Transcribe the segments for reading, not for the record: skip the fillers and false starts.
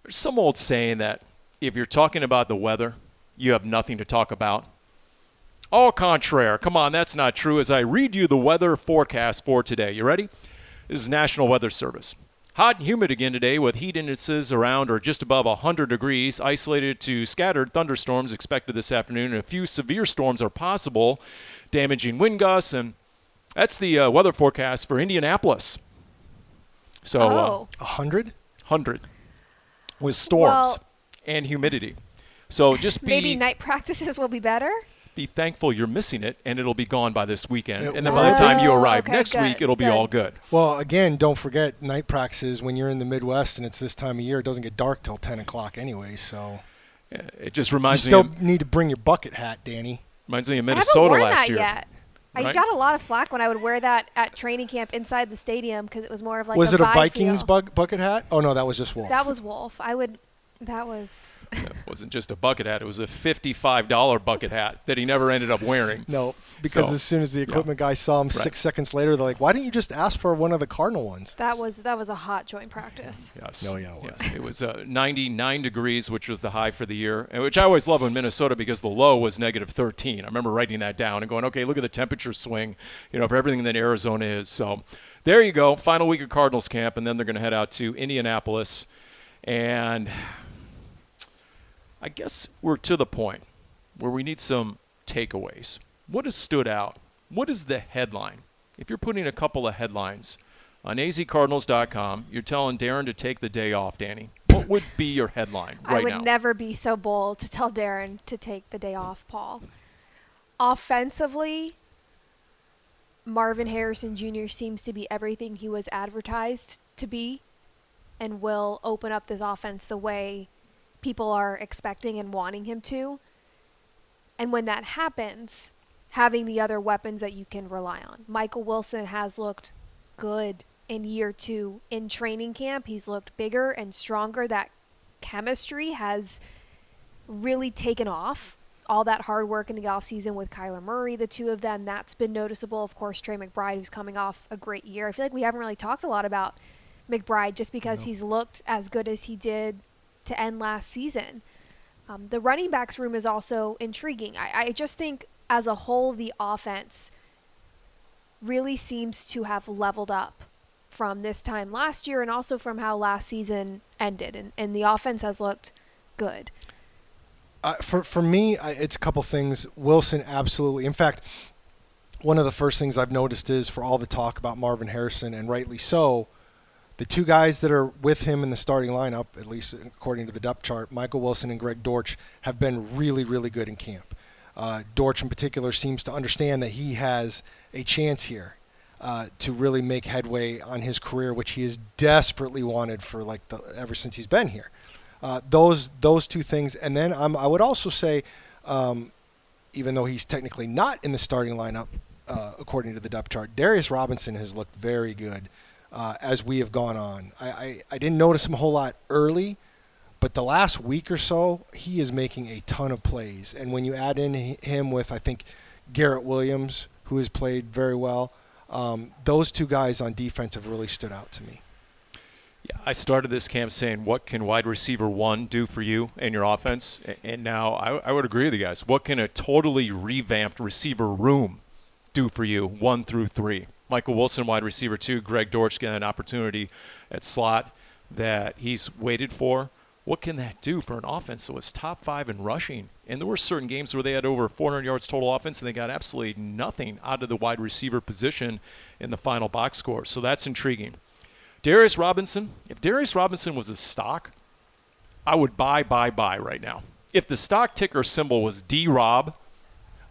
There's some old saying that if you're talking about the weather, you have nothing to talk about. Au contraire. Come on, that's not true. As I read you the weather forecast for today. You ready? This is National Weather Service. Hot and humid again today with heat indices around or just above 100 degrees. Isolated to scattered thunderstorms expected this afternoon. And a few severe storms are possible, damaging wind gusts. And that's the weather forecast for Indianapolis. So 100? 100 with storms and humidity. So just maybe night practices will be better. Be thankful you're missing it, and it'll be gone by this weekend. And then by the time you arrive next week, it'll be all good. Well, again, don't forget night practices when you're in the Midwest and it's this time of year. It doesn't get dark till 10 o'clock anyway, so. Yeah, it just reminds me. You still need to bring your bucket hat, Dani. Reminds me of Minnesota last year. I haven't worn that yet. Right? I got a lot of flack when I would wear that at training camp inside the stadium because it was more of like was a it a vibe Vikings feel. bucket hat? Oh, no, that was just Wolf. That was Wolf. That wasn't just a bucket hat. It was a $55 bucket hat that he never ended up wearing. No, because as soon as the equipment guy saw him 6 seconds later, they're like, why didn't you just ask for one of the Cardinal ones? That was a hot joint practice. Yes. No, yeah, it was. Yes. It was 99 degrees, which was the high for the year, and which I always love in Minnesota because the low was negative 13. I remember writing that down and going, okay, look at the temperature swing, for everything that Arizona is. So there you go. Final week of Cardinals camp, and then they're going to head out to Indianapolis. And I guess we're to the point where we need some takeaways. What has stood out? What is the headline? If you're putting a couple of headlines on azcardinals.com, you're telling Darren to take the day off, Dani. What would be your headline right now? I would never be so bold to tell Darren to take the day off, Paul. Offensively, Marvin Harrison Jr. seems to be everything he was advertised to be and will open up this offense the way people are expecting and wanting him to. And when that happens, having the other weapons that you can rely on. Michael Wilson has looked good in year 2 in training camp. He's looked bigger and stronger. That chemistry has really taken off. All that hard work in the offseason with Kyler Murray, the two of them, that's been noticeable. Of course, Trey McBride, who's coming off a great year. I feel like we haven't really talked a lot about McBride just because he's looked as good as he did to end last season. The running backs room is also intriguing. I just think as a whole, the offense really seems to have leveled up from this time last year and also from how last season ended. And the offense has looked good. For me, it's a couple things. Wilson, absolutely. In fact, one of the first things I've noticed is for all the talk about Marvin Harrison, and rightly so, the two guys that are with him in the starting lineup, at least according to the depth chart, Michael Wilson and Greg Dortch, have been really, really good in camp. Dortch in particular seems to understand that he has a chance here to really make headway on his career, which he has desperately wanted for ever since he's been here. Those two things. And then I would also say, even though he's technically not in the starting lineup, according to the depth chart, Darius Robinson has looked very good as we have gone on. I didn't notice him a whole lot early, but the last week or so, he is making a ton of plays. And when you add in him with, I think, Garrett Williams, who has played very well, those two guys on defense have really stood out to me. Yeah, I started this camp saying, what can wide receiver 1 do for you and your offense? And now I would agree with you guys. What can a totally revamped receiver room do for you 1 through 3? Michael Wilson, wide receiver 2. Greg Dortch getting an opportunity at slot that he's waited for. What can that do for an offense that was top 5 in rushing? And there were certain games where they had over 400 yards total offense, and they got absolutely nothing out of the wide receiver position in the final box score. So that's intriguing. Darius Robinson, if Darius Robinson was a stock, I would buy right now. If the stock ticker symbol was D-Rob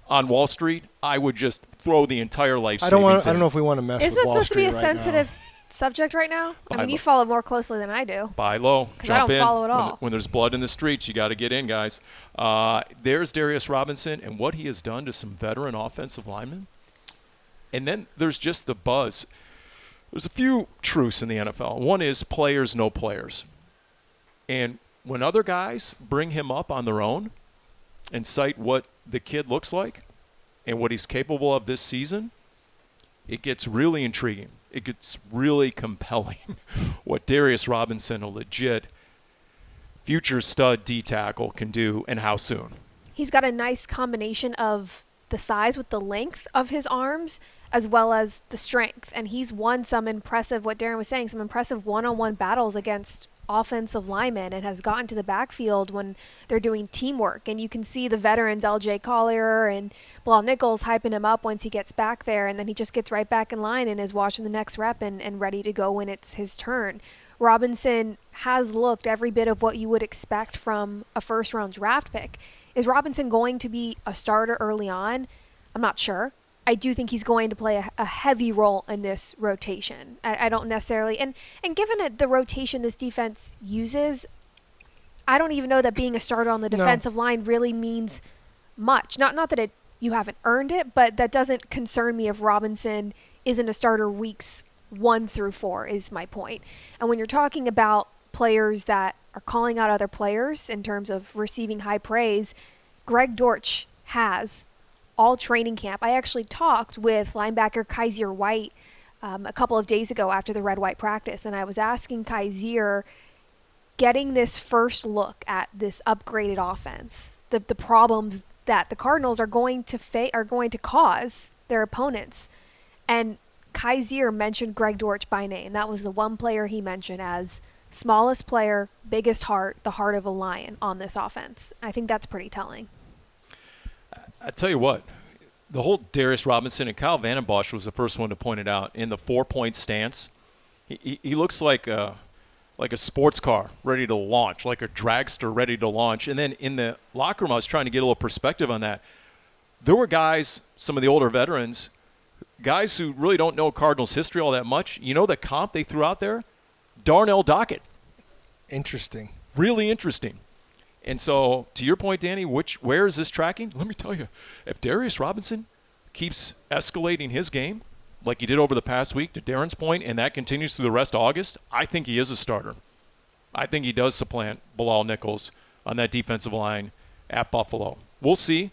on Wall Street, I would just throw the entire life savings in. I don't know if we want to mess with Wall Street right now. Isn't that supposed to be a sensitive subject right now? I mean, you follow more closely than I do. Buy low, jump in. I don't follow at all. When there's blood in the streets, you got to get in, guys. There's Darius Robinson and what he has done to some veteran offensive linemen. And then there's just the buzz. There's a few truths in the NFL. One is players know players. And when other guys bring him up on their own and cite what the kid looks like and what he's capable of this season, it gets really intriguing. It gets really compelling what Darius Robinson, a legit future stud D tackle can do and how soon. He's got a nice combination of the size with the length of his arms as well as the strength. And he's won some impressive, what Darren was saying, some impressive one-on-one battles against offensive linemen and has gotten to the backfield when they're doing teamwork. And you can see the veterans, LJ Collier and Bilal Nichols, hyping him up once he gets back there. And then he just gets right back in line and is watching the next rep and ready to go when it's his turn. Robinson has looked every bit of what you would expect from a first-round draft pick. Is Robinson going to be a starter early on? I'm not sure. I do think he's going to play a heavy role in this rotation. I don't necessarily, and given the rotation this defense uses, I don't even know that being a starter on the defensive line really means much. Not that you haven't earned it, but that doesn't concern me if Robinson isn't a starter weeks 1 through 4 is my point. And when you're talking about players that are calling out other players in terms of receiving high praise, Greg Dortch has all training camp. I actually talked with linebacker Kaiser White a couple of days ago after the red-white practice, and I was asking Kaiser, getting this first look at this upgraded offense, the problems that the Cardinals are going to cause their opponents, and Kaiser mentioned Greg Dortch by name. That was the one player he mentioned as smallest player, biggest heart, the heart of a lion on this offense. I think that's pretty telling. I tell you what, the whole Darius Robinson and Kyle Vandenbosch was the first one to point it out in the 4-point stance. He looks like a sports car ready to launch, like a dragster ready to launch. And then in the locker room, I was trying to get a little perspective on that. There were guys, some of the older veterans, guys who really don't know Cardinals history all that much. You know the comp they threw out there? Darnell Dockett. Interesting. Really interesting. And so, to your point, Dani, where is this tracking? Let me tell you, if Darius Robinson keeps escalating his game like he did over the past week, to Darren's point, and that continues through the rest of August, I think he is a starter. I think he does supplant Bilal Nichols on that defensive line at Buffalo. We'll see.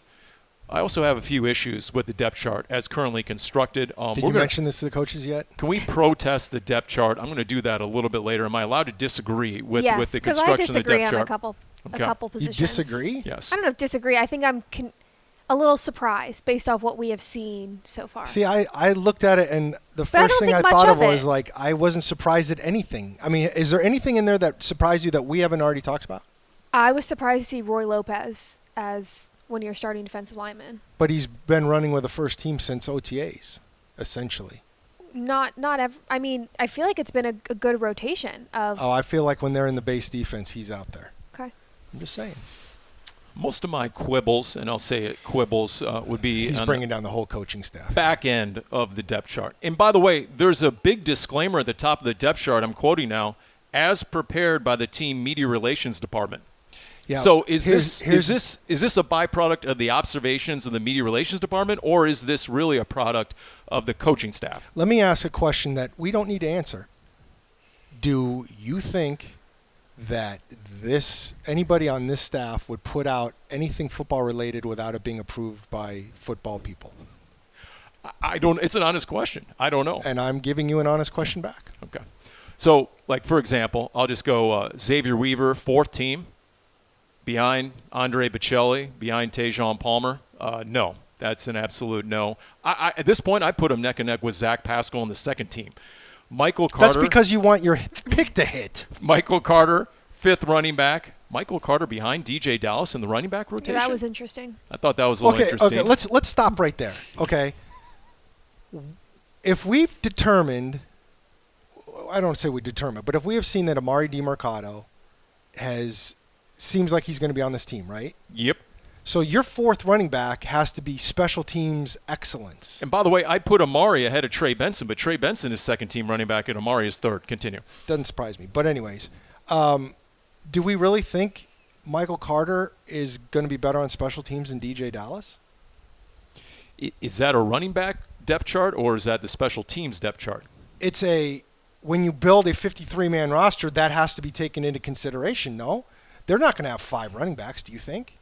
I also have a few issues with the depth chart as currently constructed. Did you mention this to the coaches yet? Can we protest the depth chart? I'm going to do that a little bit later. Am I allowed to disagree with the construction of the depth chart? Yes, because I disagree on a couple positions. You disagree? Yes. I don't know if disagree. I think I'm a little surprised based off what we have seen so far. See, I looked at it, and the first thing I thought of was, like, I wasn't surprised at anything. I mean, is there anything in there that surprised you that we haven't already talked about? I was surprised to see Roy Lopez as one of your starting defensive linemen. But he's been running with the first team since OTAs, essentially. I mean, I feel like it's been a good rotation of. Oh, I feel like when they're in the base defense, he's out there. Okay. I'm just saying. Most of my quibbles, and I'll say it, quibbles, would be he's bringing down the whole coaching staff. Back end of the depth chart. And by the way, there's a big disclaimer at the top of the depth chart, I'm quoting now, as prepared by the team media relations department. Yeah. So is this a byproduct of the observations of the media relations department, or is this really a product of the coaching staff? Let me ask a question that we don't need to answer. Do you think that anybody on this staff would put out anything football related without it being approved by football people? I don't. It's an honest question. I don't know. And I'm giving you an honest question back. Okay. So, like, for example, I'll just go Xavier Weaver, 4th team. Behind Andre Bocelli, behind Tajon Palmer, no. That's an absolute no. At this point, I put him neck and neck with Zach Pascal on the 2nd team. Michael Carter. That's because you want your pick to hit. Michael Carter, 5th running back. Michael Carter behind DJ Dallas in the running back rotation. Yeah, that was interesting. I thought that was a little interesting. Okay, let's stop right there. Okay. If we've determined, I don't say we determined, but if we have seen that Amari DiMercato seems like he's going to be on this team, right? Yep. So your 4th running back has to be special teams excellence. And by the way, I put Amari ahead of Trey Benson, but Trey Benson is 2nd team running back and Amari is 3rd. Continue. Doesn't surprise me. But anyways, do we really think Michael Carter is going to be better on special teams than DJ Dallas? Is that a running back depth chart, or is that the special teams depth chart? When you build a 53-man roster, that has to be taken into consideration, no? They're not going to have 5 running backs, do you think?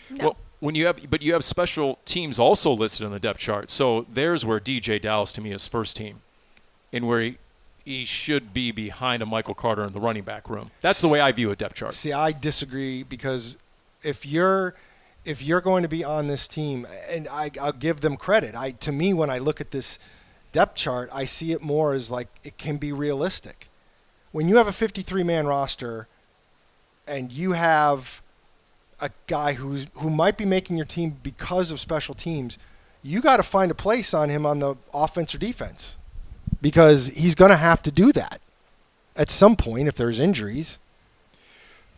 No. Well, you have special teams also listed on the depth chart. So there's where DJ Dallas to me is 1st team, and where he should be behind a Michael Carter in the running back room. That's the way I view a depth chart. See, I disagree because if you're going to be on this team, and I'll give them credit. To me, when I look at this depth chart, I see it more as like it can be realistic. When you have a 53-man roster and you have a guy who might be making your team because of special teams, you got to find a place on him on the offense or defense because he's going to have to do that at some point if there's injuries.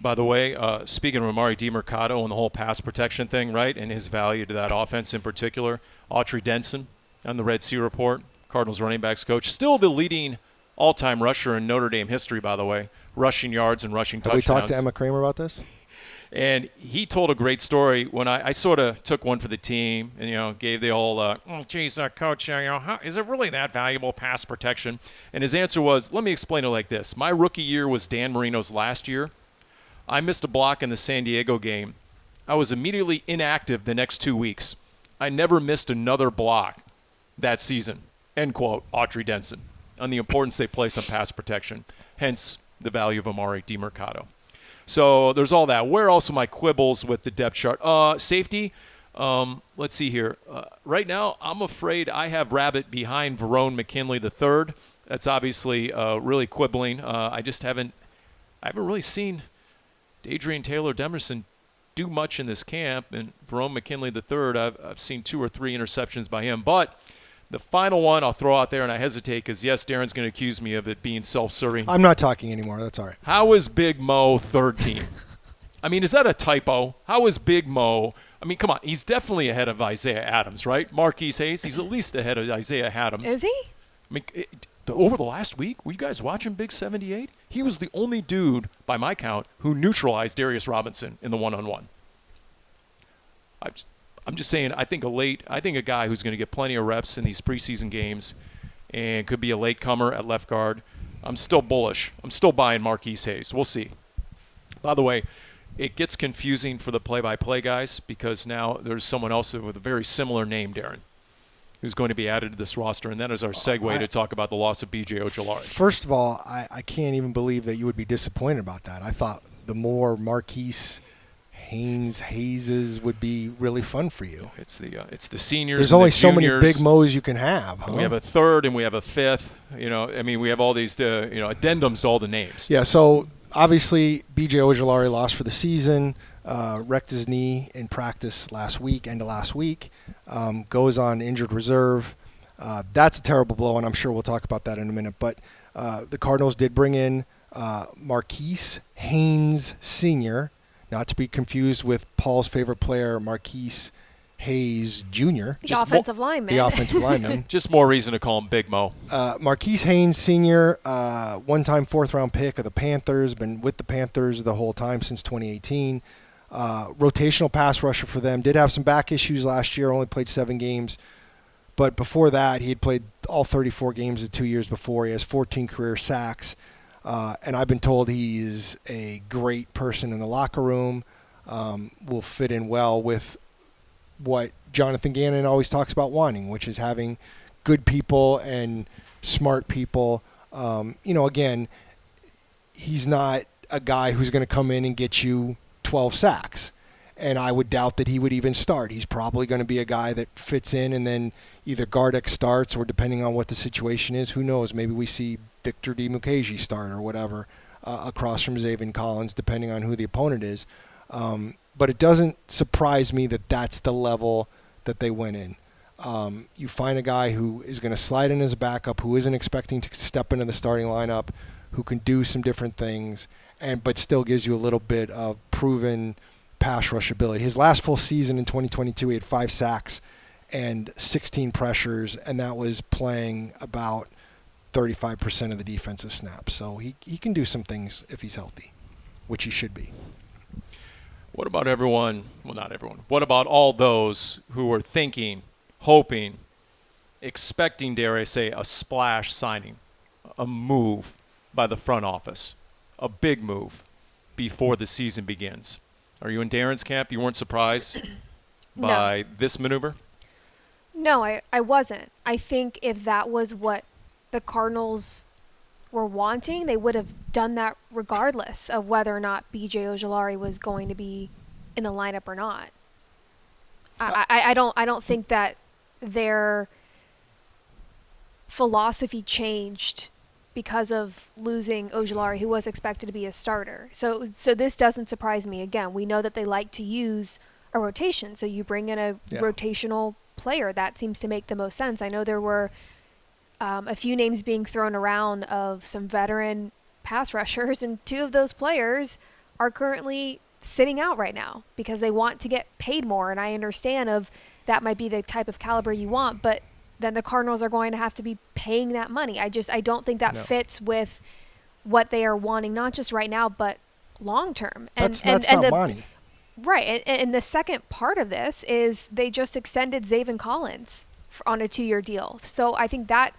By the way, speaking of Amari DiMercato and the whole pass protection thing, right, and his value to that offense in particular, Autry Denson on the Red Sea Report, Cardinals running backs coach, still the leading all-time rusher in Notre Dame history, by the way, rushing yards and rushing touchdowns. Have we talked to Emma Kramer about this? And he told a great story when I sort of took one for the team and, gave the old, geez, coach, how, is it really that valuable, pass protection? And his answer was, let me explain it like this. My rookie year was Dan Marino's last year. I missed a block in the San Diego game. I was immediately inactive the next 2 weeks. I never missed another block that season, end quote, Autry Denson, on the importance they place on pass protection, hence the value of Amari DiMercato. So there's all that. Where else are my quibbles with the depth chart? Safety, let's see here. Right now, I'm afraid I have Rabbit behind Verone McKinley III. That's obviously really quibbling. I haven't really seen Adrian Taylor Demerson do much in this camp, and Verone McKinley III, I've seen 2 or 3 interceptions by him. But the final one I'll throw out there, and I hesitate because, yes, Darren's going to accuse me of it being self-serving. I'm not talking anymore. That's all right. How is Big Mo third team? I mean, is that a typo? How is Big Mo? I mean, come on. He's definitely ahead of Isaiah Adams, right? Marquis Haynes, he's at least ahead of Isaiah Adams. Is he? I mean, over the last week, were you guys watching Big 78? He was the only dude, by my count, who neutralized Darius Robinson in the one-on-one. I'm just saying, I think a guy who's going to get plenty of reps in these preseason games and could be a latecomer at left guard. I'm still bullish. I'm still buying Marquis Haynes. We'll see. By the way, it gets confusing for the play-by-play guys because now there's someone else with a very similar name, Darren, who's going to be added to this roster, and that is our segue to talk about the loss of BJ Ojulari. First of all, I can't even believe that you would be disappointed about that. I thought the more Marquis Hayes would be really fun for you. It's the seniors. There's only the so many juniors. big Mo's you can have. Huh? We have a third and we have a fifth. We have all these addendums to all the names. Yeah. So obviously BJ Ojulari lost for the season. Wrecked his knee in practice end of last week. Goes on injured reserve. That's a terrible blow, and I'm sure we'll talk about that in a minute. But the Cardinals did bring in Marquis Haynes Sr., not to be confused with Paul's favorite player, Marquis Haynes Jr. The offensive lineman. The offensive lineman. Just more reason to call him Big Mo. Marquis Haynes Sr., one-time fourth-round pick of the Panthers, been with the Panthers the whole time since 2018. Rotational pass rusher for them. Did have some back issues last year, only played 7 games. But before that, he had played all 34 games the 2 years before. He has 14 career sacks. And I've been told he is a great person in the locker room, will fit in well with what Jonathan Gannon always talks about wanting, which is having good people and smart people. Again, he's not a guy who's going to come in and get you 12 sacks. And I would doubt that he would even start. He's probably going to be a guy that fits in and then either Gardeck starts or depending on what the situation is, who knows, maybe we see Victor DiMukejhi start or whatever across from Zaven Collins, depending on who the opponent is. But it doesn't surprise me that that's the level that they went in. You find a guy who is going to slide in as a backup, who isn't expecting to step into the starting lineup, who can do some different things, but still gives you a little bit of proven pass rush ability. His last full season in 2022, he had 5 sacks and 16 pressures, and that was playing about 35% of the defensive snaps. So he can do some things if he's healthy, which he should be. What about everyone? Well, not everyone. What about all those who were thinking, hoping, expecting, dare I say, a splash signing, a move by the front office, a big move before the season begins? Are you in Darren's camp? You weren't surprised by this maneuver? No, I wasn't. I think if that was what the Cardinals were wanting, they would have done that regardless of whether or not BJ Ojulari was going to be in the lineup or not. I don't think that their philosophy changed because of losing Ojulari, who was expected to be a starter. So this doesn't surprise me. Again, we know that they like to use a rotation. So you bring in a rotational player. That seems to make the most sense. I know there were a few names being thrown around of some veteran pass rushers, and two of those players are currently sitting out right now because they want to get paid more. And I understand that might be the type of caliber you want, but then the Cardinals are going to have to be paying that money. I don't think that fits with what they are wanting, not just right now, but long term. That's not money. Right. And the second part of this is they just extended Zaven Collins on a 2-year deal. So I think that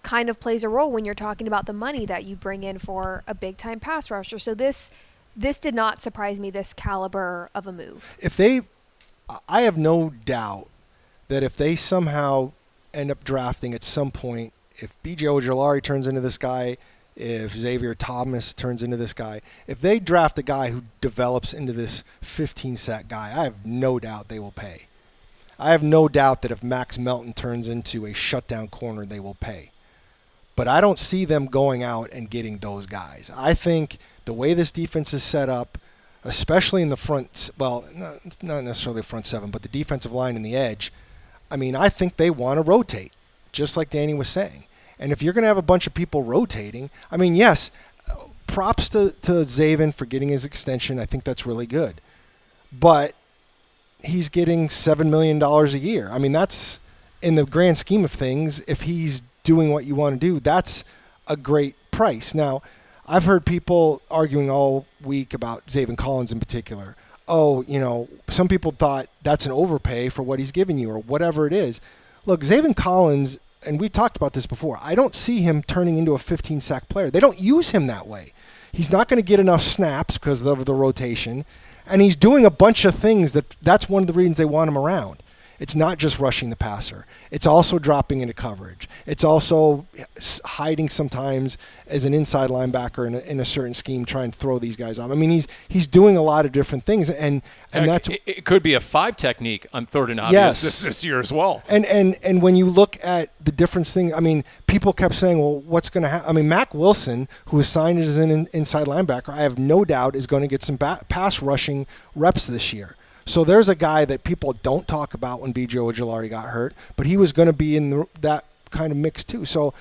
kind of plays a role when you're talking about the money that you bring in for a big time pass rusher. So this did not surprise me, this caliber of a move. I have no doubt that if they somehow end up drafting at some point, if BJ Ojulari turns into this guy, if Xavier Thomas turns into this guy, if they draft a guy who develops into this 15-sack guy, I have no doubt they will pay. I have no doubt that if Max Melton turns into a shutdown corner, they will pay. But I don't see them going out and getting those guys. I think the way this defense is set up, especially in the front, well, not necessarily the front seven, but the defensive line and the edge, I mean, I think they want to rotate, just like Dani was saying. And if you're going to have a bunch of people rotating, I mean, yes, props to Zaven for getting his extension. I think that's really good. But he's getting $7 million a year. I mean, that's, in the grand scheme of things, if he's doing what you want to do, that's a great price. Now, I've heard people arguing all week about Zaven Collins in particular. Oh, some people thought that's an overpay for what he's giving you or whatever it is. Look, Zaven Collins, and we talked about this before, I don't see him turning into a 15-sack player. They don't use him that way. He's not going to get enough snaps because of the rotation, and he's doing a bunch of things that's one of the reasons they want him around. It's not just rushing the passer. It's also dropping into coverage. It's also hiding sometimes as an inside linebacker in a certain scheme, trying to throw these guys off. I mean, he's doing a lot of different things, and that's it could be a 5 technique on 3rd and obvious this year as well. And when you look at the difference thing, I mean, people kept saying, well, what's going to happen? I mean, Mack Wilson, who was signed as an inside linebacker, I have no doubt is going to get some pass rushing reps this year. So there's a guy that people don't talk about when BJ Ojulari got hurt, but he was going to be in that kind of mix too. So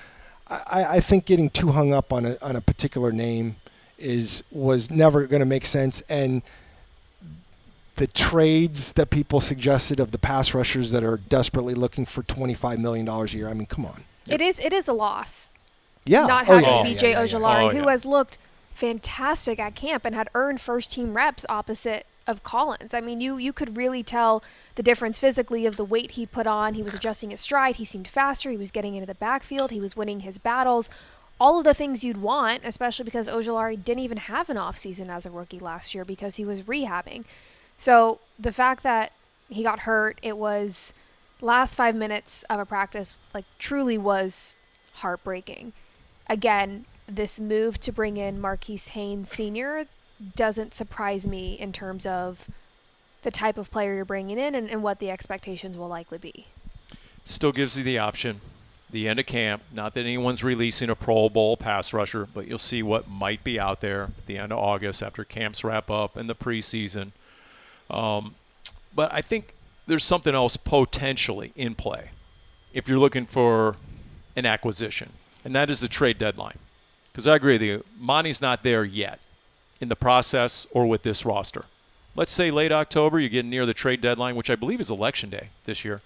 I think getting too hung up on a particular name was never going to make sense. And the trades that people suggested of the pass rushers that are desperately looking for $25 million a year, I mean, come on. It is a loss. Yeah. Not having BJ Ojulari, who has looked fantastic at camp and had earned first-team reps opposite of Collins. I mean, you could really tell the difference physically of the weight he put on. He was adjusting his stride. He seemed faster. He was getting into the backfield. He was winning his battles. All of the things you'd want, especially because Ojulari didn't even have an offseason as a rookie last year because he was rehabbing. So the fact that he got hurt, it was last 5 minutes of a practice, like, truly was heartbreaking. Again, this move to bring in Marquis Haynes Sr. doesn't surprise me in terms of the type of player you're bringing in and what the expectations will likely be. Still gives you the option, the end of camp, not that anyone's releasing a Pro Bowl pass rusher, but you'll see what might be out there at the end of August after camps wrap up and the preseason. But I think there's something else potentially in play if you're looking for an acquisition, and that is the trade deadline. Because I agree with you, Monty's not there yet in the process or with this roster. Let's say late October, you're getting near the trade deadline, which I believe is Election Day this year.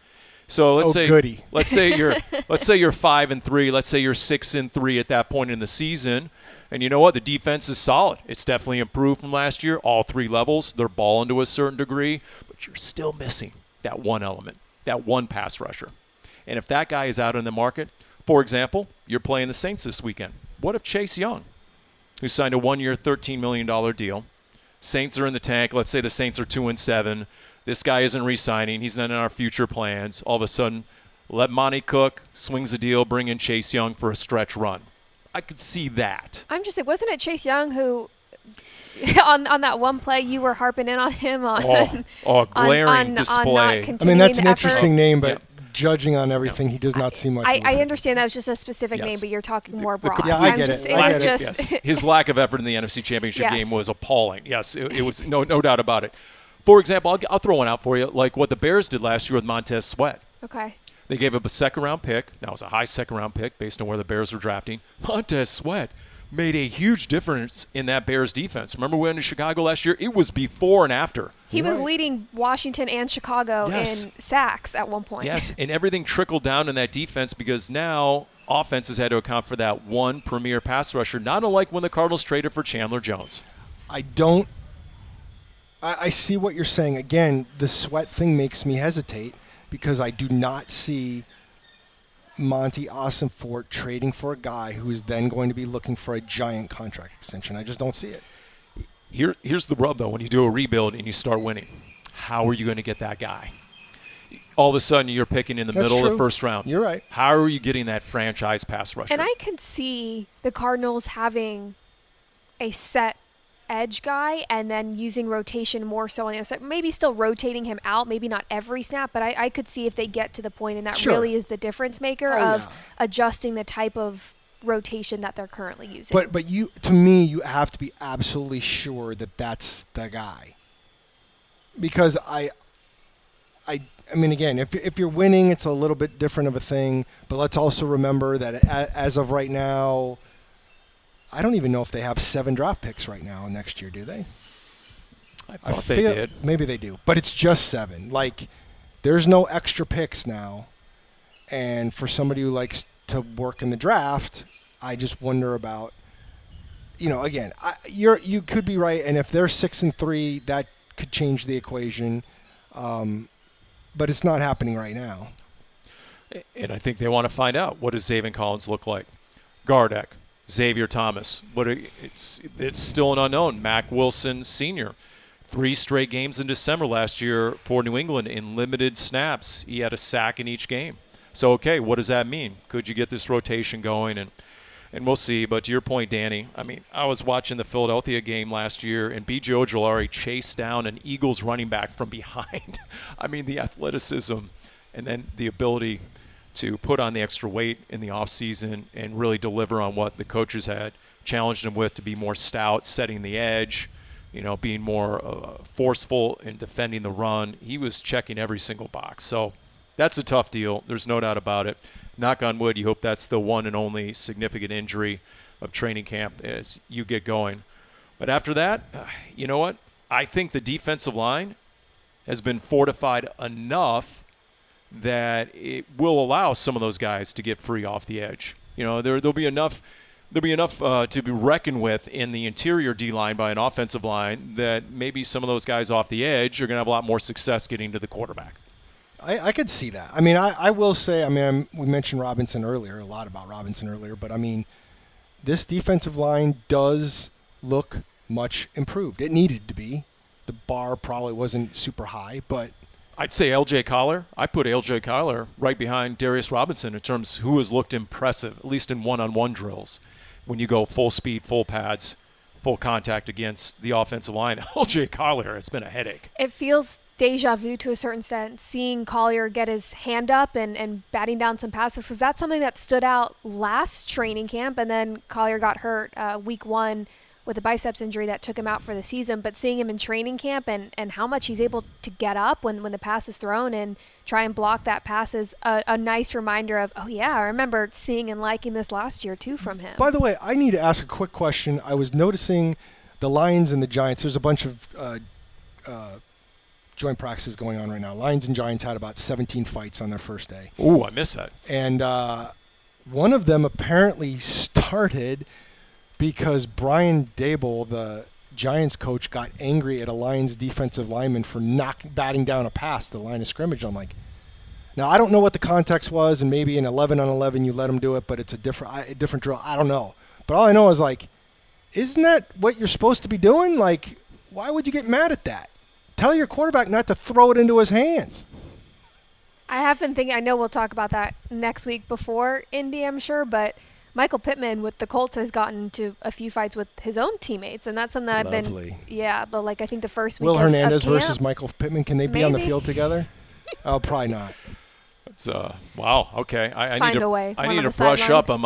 So let's say you're 5-3, let's say you're 6-3 at that point in the season. And you know what? The defense is solid. It's definitely improved from last year, all 3 levels. They're balling to a certain degree, but you're still missing that one element, that one pass rusher. And if that guy is out in the market, for example, you're playing the Saints this weekend. What if Chase Young, who signed a 1-year, $13 million deal, Saints are in the tank. Let's say the Saints are 2-7. This guy isn't re-signing. He's not in our future plans. All of a sudden, let Monty cook, swings the deal, bring in Chase Young for a stretch run. I could see that. I'm just like, wasn't it Chase Young who, on that one play, you were harping in on him on glaring on display. not I mean, continuing that's the an effort? interesting name, but Yeah. judging on everything, he does not seem like. I understand that was just a specific Yes. name, but you're talking more broad. Yeah, I I'm get just, it. It I was get it. just Yes. His lack of effort in the NFC Championship Yes. game was appalling. Yes, it was no doubt about it. For example, I'll throw one out for you, like what the Bears did last year with Montez Sweat. okay. They gave up a second-round pick. Now, it was a high second-round pick based on where the Bears were drafting. Montez Sweat made a huge difference in that Bears defense. Remember when we went to Chicago last year? It was before and after. He was right. leading Washington and Chicago Yes. in sacks at one point. Yes, and everything trickled down in that defense because now offenses had to account for that one premier pass rusher, not unlike when the Cardinals traded for Chandler Jones. I see what you're saying. Again, the Sweat thing makes me hesitate because I do not see Monty Ossenfort trading for a guy who is then going to be looking for a giant contract extension. I just don't see it. Here's the rub, though. When you do a rebuild and you start winning, how are you going to get that guy? All of a sudden, you're picking in the That's middle of true. the first round. You're right. How are you getting that franchise pass rusher? And I could see the Cardinals having a set edge guy and then using rotation more so on the other side. Maybe still rotating him out, maybe not every snap, but I could see if they get to the point, and that Sure. really is the difference maker Oh, of yeah. adjusting the type of rotation that they're currently using. But you, to me, you have to be absolutely sure that that's the guy. Because I mean, again, if you're winning, it's a little bit different of a thing. But let's also remember that as of right now, I don't even know if they have 7 draft picks right now next year, do they? I thought they did. Maybe they do, but it's just 7. Like, there's no extra picks now. And for somebody who likes to work in the draft, I just wonder about, again, you could be right. And if they're 6-3, that could change the equation. But it's not happening right now. And I think they want to find out, what does Zaven Collins look like? Gardeck, Xavier Thomas. It's still an unknown. Mac Wilson Sr. 3 straight games in December last year for New England in limited snaps. He had a sack in each game. So, okay, what does that mean? Could you get this rotation going? And we'll see. But to your point, Dani, I mean, I was watching the Philadelphia game last year, and BJ Ojulari chased down an Eagles running back from behind. I mean, the athleticism and then the ability to put on the extra weight in the offseason and really deliver on what the coaches had challenged him with, to be more stout, setting the edge, being more forceful in defending the run. He was checking every single box. So that's a tough deal. There's no doubt about it. Knock on wood, you hope that's the one and only significant injury of training camp as you get going. But after that, you know what? I think the defensive line has been fortified enough that it will allow some of those guys to get free off the edge. There'll be enough to be reckoned with in the interior D-line by an offensive line that maybe some of those guys off the edge are going to have a lot more success getting to the quarterback. I could see that. I mean, I will say, we mentioned Robinson earlier, a lot about Robinson earlier, but I mean, this defensive line does look much improved. It needed to be. The bar probably wasn't super high, but I'd say L.J. Collier. I put L.J. Collier right behind Darius Robinson in terms of who has looked impressive, at least in one-on-one drills. When you go full speed, full pads, full contact against the offensive line, L.J. Collier has been a headache. It feels deja vu to a certain extent, seeing Collier get his hand up and batting down some passes, because that's something that stood out last training camp, and then Collier got hurt week 1 with a biceps injury that took him out for the season. But seeing him in training camp and how much he's able to get up when the pass is thrown and try and block that pass is a nice reminder of, oh yeah, I remember seeing and liking this last year too from him. By the way, I need to ask a quick question. I was noticing the Lions and the Giants. There's a bunch of joint practices going on right now. Lions and Giants had about 17 fights on their first day. Ooh, I missed that. And one of them apparently started because Brian Dable, the Giants coach, got angry at a Lions defensive lineman for batting down a pass to the line of scrimmage. I'm like, now I don't know what the context was, and maybe in 11-on-11 you let him do it, but it's a different drill. I don't know. But all I know is, like, isn't that what you're supposed to be doing? Like, why would you get mad at that? Tell your quarterback not to throw it into his hands. I have been thinking, I know we'll talk about that next week before Indy, I'm sure, but Michael Pittman with the Colts has gotten into a few fights with his own teammates, and that's something that I've Lovely. but like I think the first week Will of Hernandez camp, versus Michael Pittman, can they be on the Maybe. field together? Oh, probably not. So, wow. Okay, I Find need to a way. I One need on to the brush sideline. up on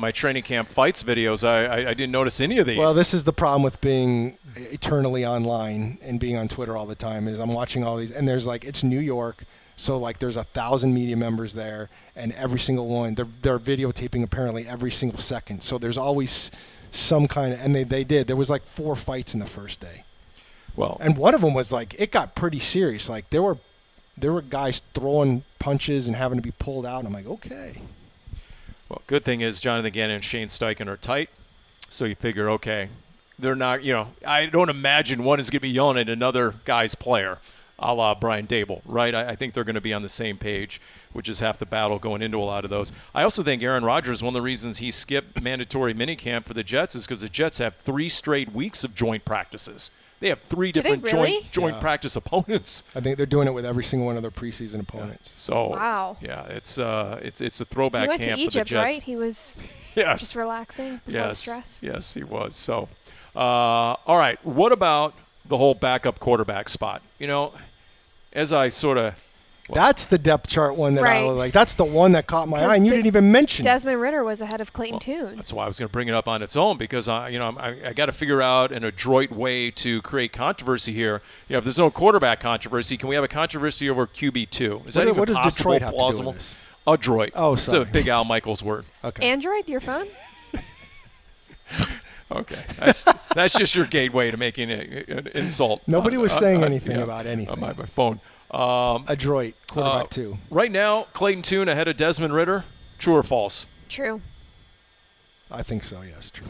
my training camp fights videos. I didn't notice any of these. Well, this is the problem with being eternally online and being on Twitter all the time is I'm watching all these, and there's like, it's New York, so like there's 1,000 media members there, and every single one, they're videotaping apparently every single second. So there's always some kind of, and they did. There was like 4 fights in the first day. well, And one of them was like, it got pretty serious. Like there were guys throwing punches and having to be pulled out, and I'm like, okay. Well, good thing is Jonathan Gannon and Shane Steichen are tight, so you figure, okay, they're not, I don't imagine one is going to be yelling at another guy's player, a la Brian Dable, right? I think they're going to be on the same page, which is half the battle going into a lot of those. I also think Aaron Rodgers, one of the reasons he skipped mandatory minicamp for the Jets is because the Jets have 3 straight weeks of joint practices. They have 3 Do they different really? joint Yeah. practice opponents. I think they're doing it with every single one of their preseason opponents. So Wow. yeah, it's a throwback He went camp to Egypt, for the Jets. right? He was Yes. just relaxing before the stress. Yes, he was. So, all right. What about the whole backup quarterback spot? As I sort of That's the depth chart one that I Right. was like, that's the one that caught my 'Cause eye, and you the- didn't even mention it. Desmond Ritter was ahead of Clayton Tune. that's why I was going to bring it up on its own because I got to figure out an adroit way to create controversy here. If there's no quarterback controversy, can we have a controversy over QB2? Is that even What does possible? Detroit have to do with Plausible? this? Adroit. Oh, It's sorry. a Big Al Michaels word. Okay. Android, your phone? Okay, that's just your gateway to making an insult. Nobody was saying yeah, anything about anything. on my phone. Adroit, quarterback 2. Right now, Clayton Tune ahead of Desmond Ritter. True or false? True. I think so, yes, true.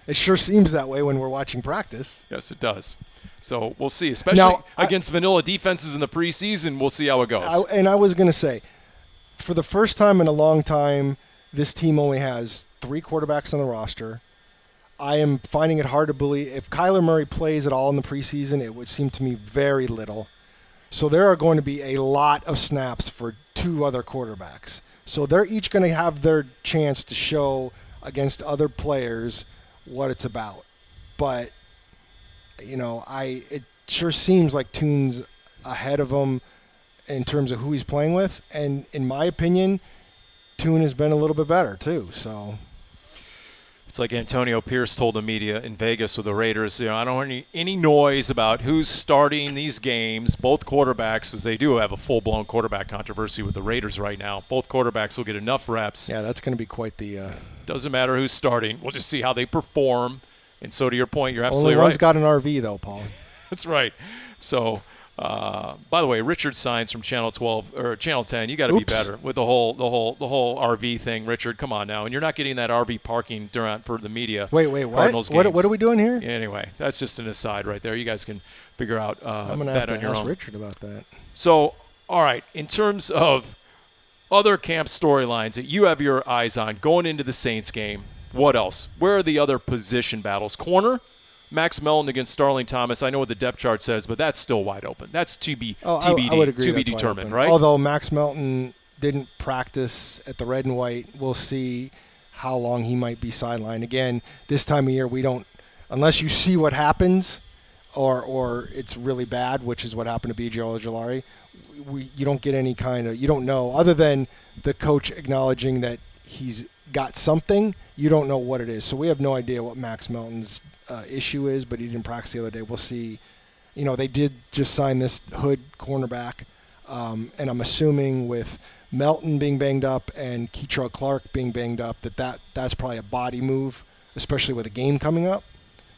It sure seems that way when we're watching practice. Yes, it does. So we'll see, especially Now, against vanilla defenses in the preseason. We'll see how it goes. I was going to say, for the first time in a long time, this team only has 3 quarterbacks on the roster. I am finding it hard to believe. If Kyler Murray plays at all in the preseason, it would seem to me very little. So there are going to be a lot of snaps for 2 other quarterbacks. So they're each going to have their chance to show against other players what it's about. But, it sure seems like Tune's ahead of him in terms of who he's playing with. And in my opinion, Tune has been a little bit better too. So It's like Antonio Pierce told the media in Vegas with the Raiders, I don't want any noise about who's starting these games. Both quarterbacks, as they do have a full-blown quarterback controversy with the Raiders right now, both quarterbacks will get enough reps. yeah, that's going to be quite the. Doesn't matter who's starting. We'll just see how they perform. And so to your point, you're Only absolutely one's right. got an RV though, Paul. That's right. So, by the way, Richard Signs from Channel 12 or Channel 10. You got to be Oops. better with the whole RV thing, Richard. Come on now, and you're not getting that RV parking for the media. Wait, what? Cardinals What games. are we doing here? Anyway, that's just an aside right there. You guys can figure out I'm going to that have on to your ask own. Richard about that. So, all right, in terms of other camp storylines that you have your eyes on going into the Saints game, what else? Where are the other position battles? Corner, Max Melton against Starling Thomas. I know what the depth chart says, but that's still wide open. That's TBD, I would agree to be that's wide determined, open. right? Although Max Melton didn't practice at the red and white, we'll see how long he might be sidelined. Again, this time of year, we don't, unless you see what happens or it's really bad, which is what happened to BJ Ojulari, you don't get any kind of, you don't know, other than the coach acknowledging that he's got something, you don't know what it is. So we have no idea what Max Melton's issue is, but he didn't practice the other day. We'll see. They did just sign this Hood cornerback, and I'm assuming with Melton being banged up and Keitrell Clark being banged up, that's probably a body move, especially with a game coming up,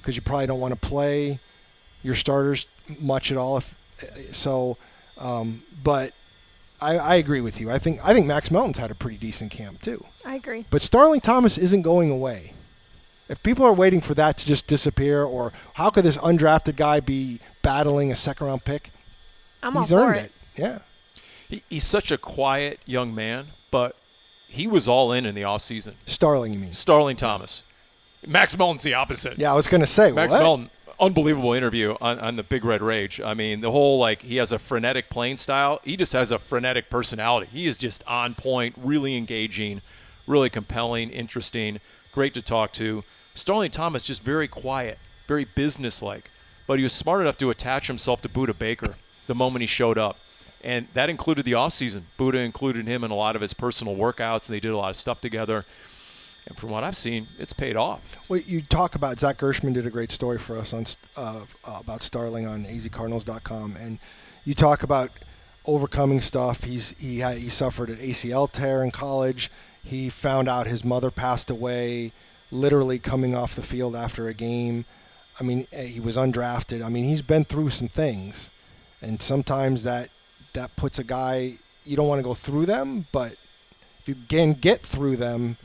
because you probably don't want to play your starters much at all. But I agree with you. I think Max Melton's had a pretty decent camp too. I agree. But Starling Thomas isn't going away. If people are waiting for that to just disappear, or how could this undrafted guy be battling a second-round pick? I'm all He's for earned it. it. Yeah. He's such a quiet young man, but he was all in the offseason. Starling, you mean? Starling Thomas. Max Melton's the opposite. Yeah, I was going to say, Max what? Melton, unbelievable interview on the Big Red Rage. I mean, the whole, he has a frenetic playing style. He just has a frenetic personality. He is just on point, really engaging, really compelling, interesting, great to talk to. Starling Thomas just very quiet, very businesslike, but he was smart enough to attach himself to Budda Baker the moment he showed up. And that included the offseason. Budda included him in a lot of his personal workouts, and they did a lot of stuff together. And from what I've seen, it's paid off. Well, you talk about Zach Gershman did a great story for us on about Starling on azcardinals.com, and you talk about overcoming stuff. He suffered an ACL tear in college. He found out his mother passed away, literally coming off the field after a game. I mean, he was undrafted. I mean, he's been through some things, and sometimes that puts a guy. You don't want to go through them, but if you can get through them,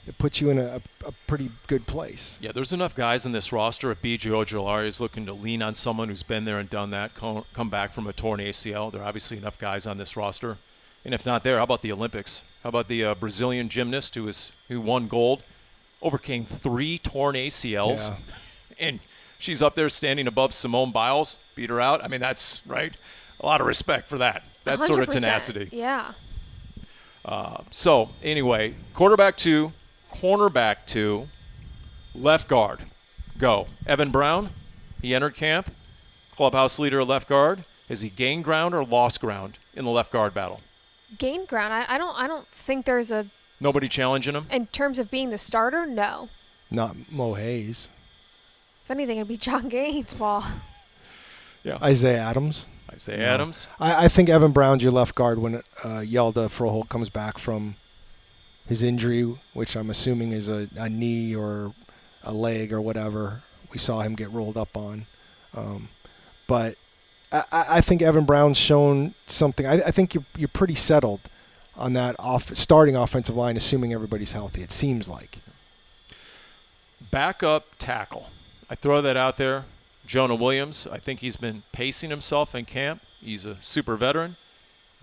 it puts you in a pretty good place. Yeah, there's enough guys in this roster. If BJ Ojulari is looking to lean on someone who's been there and done that, come back from a torn ACL, there are obviously enough guys on this roster. And if not there, how about the Olympics? How about the Brazilian gymnast who won gold, overcame 3 torn ACLs, and she's up there standing above Simone Biles, beat her out. I mean, that's right. A lot of respect for that. That 100%. Sort of tenacity. Yeah. So anyway, quarterback 2. Cornerback 2, left guard, go. Evan Brown, he entered camp, clubhouse leader at left guard. Has he gained ground or lost ground in the left guard battle? Gained ground. I don't think there's a. Nobody challenging him? In terms of being the starter, no. Not Mo Hayes. If anything, it'd be John Gaines, Paul. Yeah. Isaiah Adams. Adams. I think Evan Brown's your left guard when Yelda Froholt comes back from his injury, which I'm assuming is a knee or a leg or whatever. We saw him get rolled up on. But I think Evan Brown's shown something. I think you're pretty settled on that starting offensive line, assuming everybody's healthy, it seems like. Backup tackle. I throw that out there. Jonah Williams, I think he's been pacing himself in camp. He's a super veteran.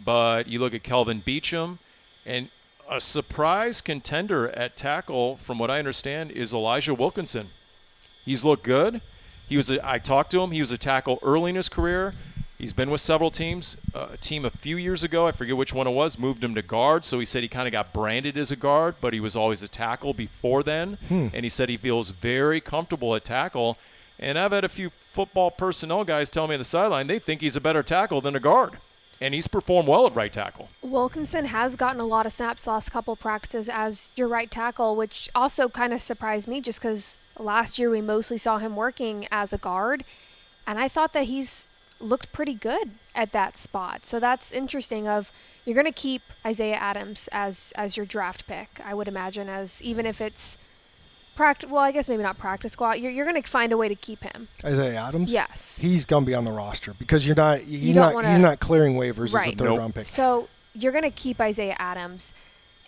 But you look at Kelvin Beachum, and a surprise contender at tackle, from what I understand, is Elijah Wilkinson. He's looked good. I talked to him. He was a tackle early in his career. He's been with several teams. A team a few years ago, I forget which one it was, moved him to guard. So he said he kind of got branded as a guard, but he was always a tackle before then. And he said he feels very comfortable at tackle. And I've had a few football personnel guys tell me on the sideline they think he's a better tackle than a guard. And he's performed well at right tackle. Wilkinson has gotten a lot of snaps last couple practices as your right tackle, which also kind of surprised me just because last year we mostly saw him working as a guard. And I thought that he's looked pretty good at that spot. So that's interesting you're going to keep Isaiah Adams as your draft pick, I would imagine, as even if it's well, I guess maybe not practice squad. You're going to find a way to keep him. Isaiah Adams? Yes. He's going to be on the roster because he's not clearing waivers as a third-round pick. So you're going to keep Isaiah Adams.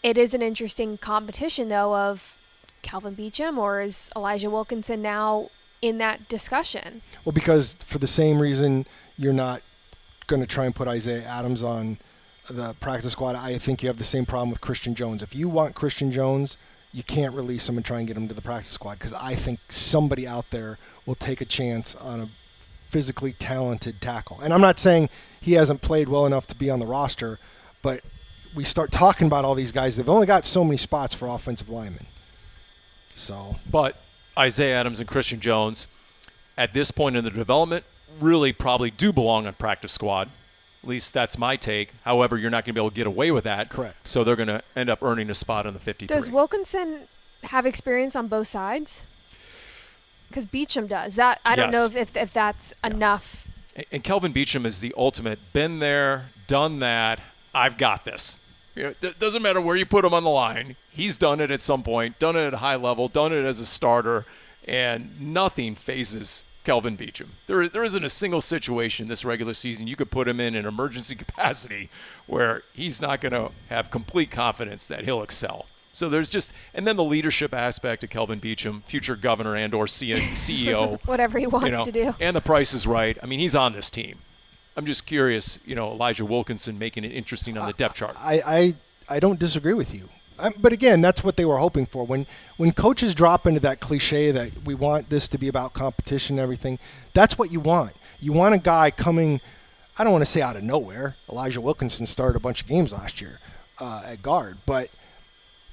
It is an interesting competition, though, of Calvin Beachum or is Elijah Wilkinson now in that discussion? Well, because for the same reason you're not going to try and put Isaiah Adams on the practice squad, I think you have the same problem with Christian Jones. If you want Christian Jones, you can't release him and try and get him to the practice squad because I think somebody out there will take a chance on a physically talented tackle. And I'm not saying he hasn't played well enough to be on the roster, but we start talking about all these guys. They've only got so many spots for offensive linemen. But Isaiah Adams and Christian Jones, at this point in the development, really probably do belong on practice squad. At least that's my take. However, you're not going to be able to get away with that. Correct. So they're going to end up earning a spot on the 53. Does Wilkinson have experience on both sides? Because Beachum does. I don't know if that's enough. And Kelvin Beachum is the ultimate. Been there, done that. I've got this. It doesn't matter where you put him on the line. He's done it at some point, done it at a high level, done it as a starter, and nothing phases Kelvin Beachum. There isn't a single situation this regular season you could put him in an emergency capacity where he's not going to have complete confidence that he'll excel. So there's just – and then the leadership aspect of Kelvin Beachum, future governor and or CEO. Whatever he wants to do. And the price is right. I mean, he's on this team. I'm just curious, Elijah Wilkinson making it interesting on the depth chart. I don't disagree with you. But again, that's what they were hoping for. When coaches drop into that cliche that we want this to be about competition and everything, that's what you want. You want a guy coming, I don't want to say out of nowhere. Elijah Wilkinson started a bunch of games last year at guard. But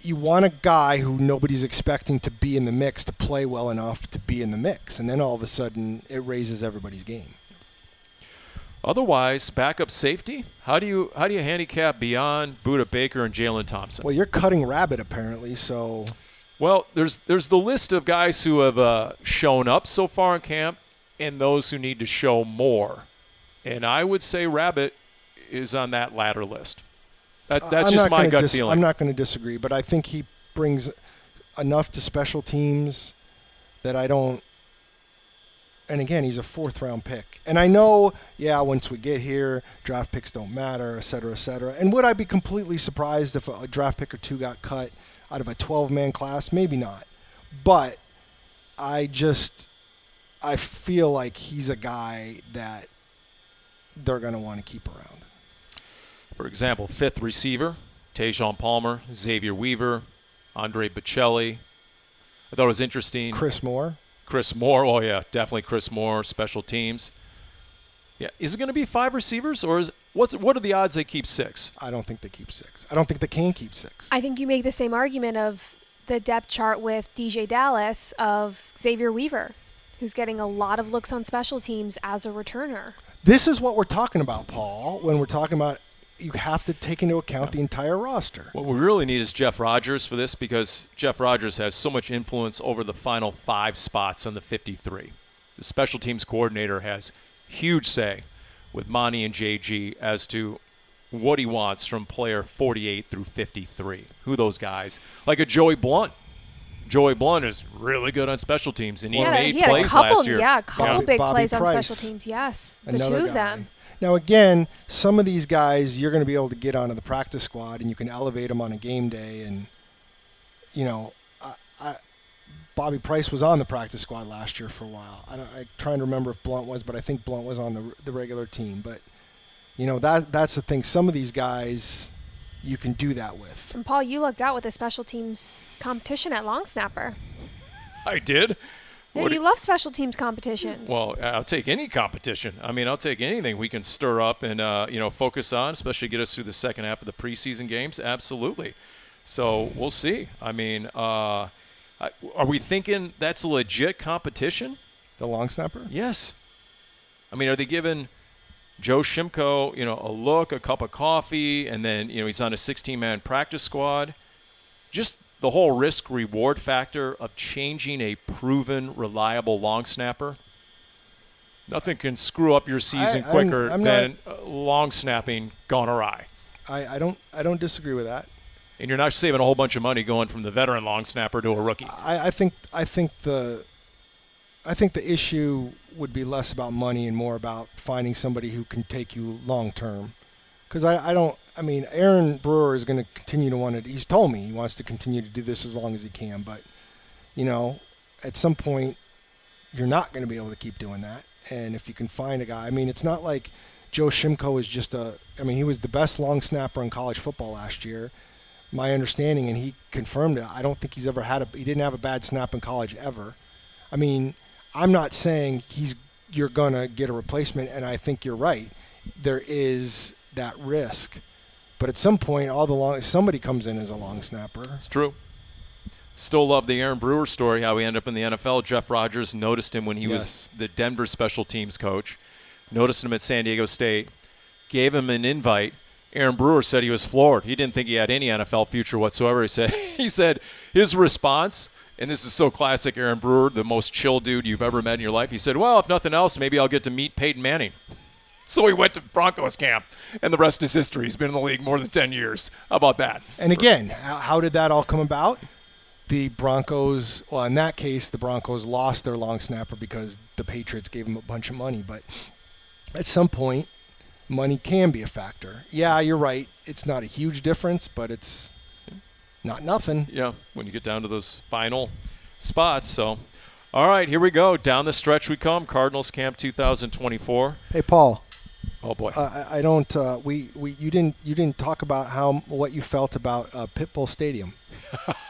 you want a guy who nobody's expecting to be in the mix to play well enough to be in the mix, and then all of a sudden it raises everybody's game. Otherwise, backup safety. How do you handicap beyond Buda Baker and Jalen Thompson? Well, you're cutting rabbit apparently, so. Well, there's the list of guys who have shown up so far in camp, and those who need to show more. And I would say Rabbit is on that latter list. That's just my gut feeling. I'm not going to disagree, but I think he brings enough to special teams that I don't. And again, he's a 4th-round pick. And I know, once we get here, draft picks don't matter, et cetera, et cetera. And would I be completely surprised if a draft pick or two got cut out of a 12-man class? Maybe not. But I feel like he's a guy that they're going to want to keep around. For example, 5th receiver, Tajon Palmer, Xavier Weaver, Andre Bocelli. I thought it was interesting. Chris Moore. Oh, yeah, definitely Chris Moore, special teams. Yeah, is it going to be 5 receivers, or what are the odds they keep 6? I don't think they keep 6. I don't think they can keep 6. I think you make the same argument of the depth chart with DJ Dallas of Xavier Weaver, who's getting a lot of looks on special teams as a returner. This is what we're talking about, Paul, when we're talking about you have to take into account the entire roster. What we really need is Jeff Rogers for this, because Jeff Rogers has so much influence over the final 5 spots on the 53. The special teams coordinator has huge say with Monty and JG as to what he wants from player 48 through 53. Who those guys? Like a Joey Blunt. Joey Blunt is really good on special teams, and he made plays last year. Yeah, a couple big Bobby plays on Price, special teams, yes. The another 2 of guy. them. Now, again, some of these guys you're going to be able to get onto the practice squad, and you can elevate them on a game day. And, Bobby Price was on the practice squad last year for a while. I'm trying to remember if Blunt was, but I think Blunt was on the regular team. But, that's the thing. Some of these guys you can do that with. And, Paul, you lucked out with a special teams competition at long snapper. I did? Yeah, you love special teams competitions. Well, I'll take any competition. I mean, I'll take anything we can stir up and, focus on, especially get us through the second half of the preseason games. Absolutely. So we'll see. I mean, are we thinking that's a legit competition? The long snapper? Yes. I mean, are they giving Joe Shimko, a look, a cup of coffee, and then, he's on a 16-man practice squad? Just the whole risk-reward factor of changing a proven, reliable long snapper. Nothing can screw up your season quicker than long snapping gone awry. I don't disagree with that. And you're not saving a whole bunch of money going from the veteran long snapper to a rookie. I think the issue would be less about money and more about finding somebody who can take you long term. Because Aaron Brewer is going to continue to want it. He's told me he wants to continue to do this as long as he can. But, at some point, you're not going to be able to keep doing that. And if you can find a guy, it's not like Joe Shimko is he was the best long snapper in college football last year. My understanding, and he confirmed it, I don't think he's ever he didn't have a bad snap in college ever. I'm not saying you're going to get a replacement, and I think you're right. There is that risk. But at some point, somebody comes in as a long snapper. It's true. Still love the Aaron Brewer story, how he ended up in the NFL. Jeff Rogers noticed him when he was the Denver special teams coach, noticed him at San Diego State, gave him an invite. Aaron Brewer said he was floored. He didn't think he had any NFL future whatsoever. He said his response, and this is so classic Aaron Brewer, the most chill dude you've ever met in your life. He said, well, if nothing else, maybe I'll get to meet Peyton Manning. So he went to Broncos camp, and the rest is history. He's been in the league more than 10 years. How about that? And again, how did that all come about? The Broncos, well, in that case, the Broncos lost their long snapper because the Patriots gave them a bunch of money. But at some point, money can be a factor. Yeah, you're right. It's not a huge difference, but it's not nothing. Yeah, when you get down to those final spots. So, all right, here we go. Down the stretch we come. Cardinals camp 2024. Hey, Paul. Oh boy. I don't. You didn't talk about what you felt about Pitbull Stadium.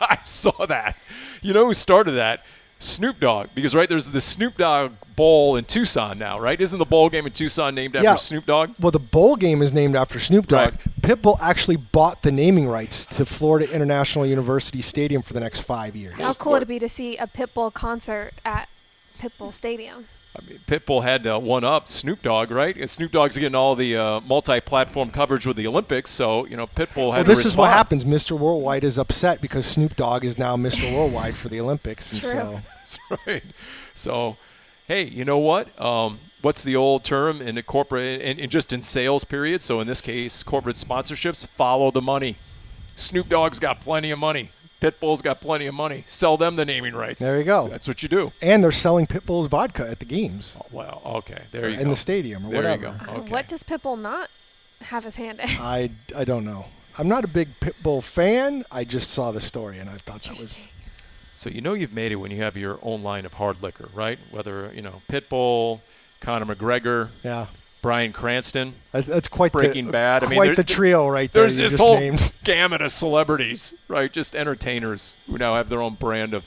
I saw that. You know who started that? Snoop Dogg, because there's the Snoop Dogg Bowl in Tucson now, right? Isn't the bowl game in Tucson named after Snoop Dogg? Well, the bowl game is named after Snoop Dogg, right. Pitbull actually bought the naming rights to Florida International University Stadium for the next 5 years. How cool would it be to see a Pitbull concert at Pitbull Stadium? I mean, Pitbull had to one-up Snoop Dogg, right? And Snoop Dogg's getting all the multi-platform coverage with the Olympics, so, Pitbull had to This is what respond. happens. Mr. Worldwide is upset because Snoop Dogg is now Mr. Worldwide for the Olympics. And True. so That's right. So, hey, you know what? What's the old term in the corporate and just in sales period? So in this case, corporate sponsorships, follow the money. Snoop Dogg's got plenty of money. Pitbull's got plenty of money. Sell them the naming rights. There you go. That's what you do. And they're selling Pitbull's vodka at the games. Oh, well, okay. There you go. In the stadium or there whatever. you go. Okay. What does Pitbull not have his hand in? I don't know. I'm not a big Pitbull fan. I just saw the story and I thought that was. So you've made it when you have your own line of hard liquor, right? Whether, Pitbull, Conor McGregor, Yeah. Bryan Cranston, That's quite Breaking Bad. I mean, Quite the trio right there. there's you this just whole named. gamut of celebrities, right? Just entertainers who now have their own brand of,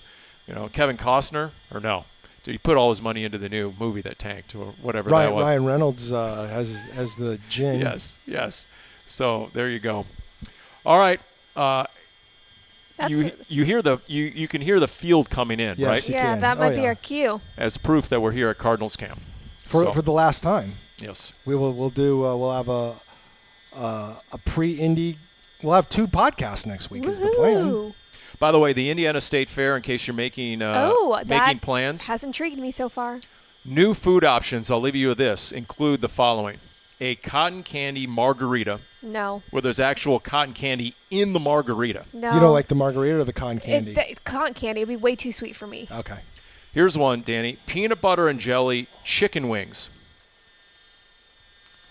Kevin Costner, or no? Did he put all his money into the new movie that tanked or whatever that was? Ryan Reynolds has the gin. Yes. So there you go. All right. That's You hear you can hear the field coming in, Yes, right? you yeah, can. that Oh, might be yeah. our cue. As proof that we're here at Cardinals camp. For So, the last time. yes. We'll have a pre-Indy. We'll have 2 podcasts next week. Is the plan? Woohoo. By the way, the Indiana State Fair, in case you're making that making plans, has intrigued me so far. new food options. I'll leave you with this. Include the following: a cotton candy margarita, No. where there's actual cotton candy in the margarita. No. You don't like the margarita or the cotton candy? Cotton candy would be way too sweet for me. Okay. Here's one, Danny: peanut butter and jelly chicken wings.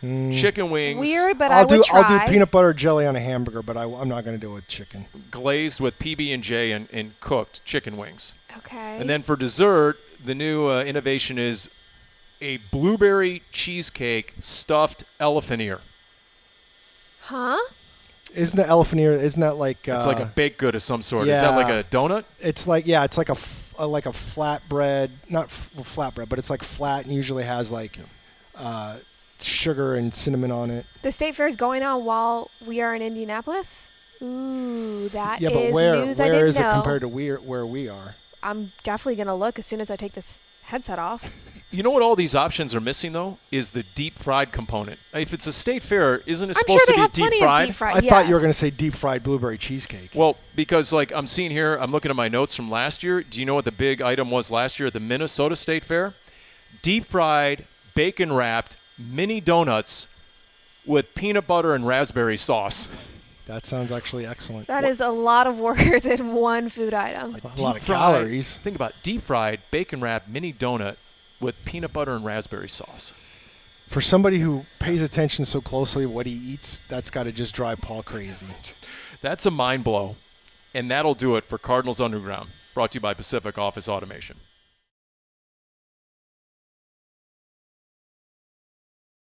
Chicken wings Weird, but I'll I would try. I'll do peanut butter jelly on a hamburger, but I'm not going to do it with chicken. glazed with PB&J and cooked chicken wings. Okay. And then for dessert, the new innovation is a blueberry cheesecake stuffed elephant ear. Huh? Isn't the elephant ear? Isn't that like? It's like a baked good of some sort. Is that like yeah. a donut? It's like it's like a flatbread, not flatbread, but it's like flat and usually has like sugar and cinnamon on it. The state fair is going on while we are in Indianapolis. Ooh, that Yeah, is but where news I didn't is it know. compared to where we are? I'm definitely gonna look as soon as I take this headset off. You know what all these options are missing, though, is the deep fried component. If it's a state fair, isn't it I'm supposed sure they to have be deep plenty fried? of deep fried. I thought you were yes. going to say deep fried blueberry cheesecake. Well, because like I'm seeing here, I'm looking at my notes from last year. Do you know what the big item was last year at the Minnesota State Fair? Deep fried, bacon wrapped mini donuts with peanut butter and raspberry sauce. That sounds actually excellent. That is a lot of workers in one food item. a lot of Deep-fried- calories. Think about deep fried, bacon wrapped mini donut with peanut butter and raspberry sauce. For somebody who pays attention so closely to what he eats, that's got to just drive Paul crazy. That's a mind blow. And that'll do it for Cardinals Underground, brought to you by Pacific Office Automation.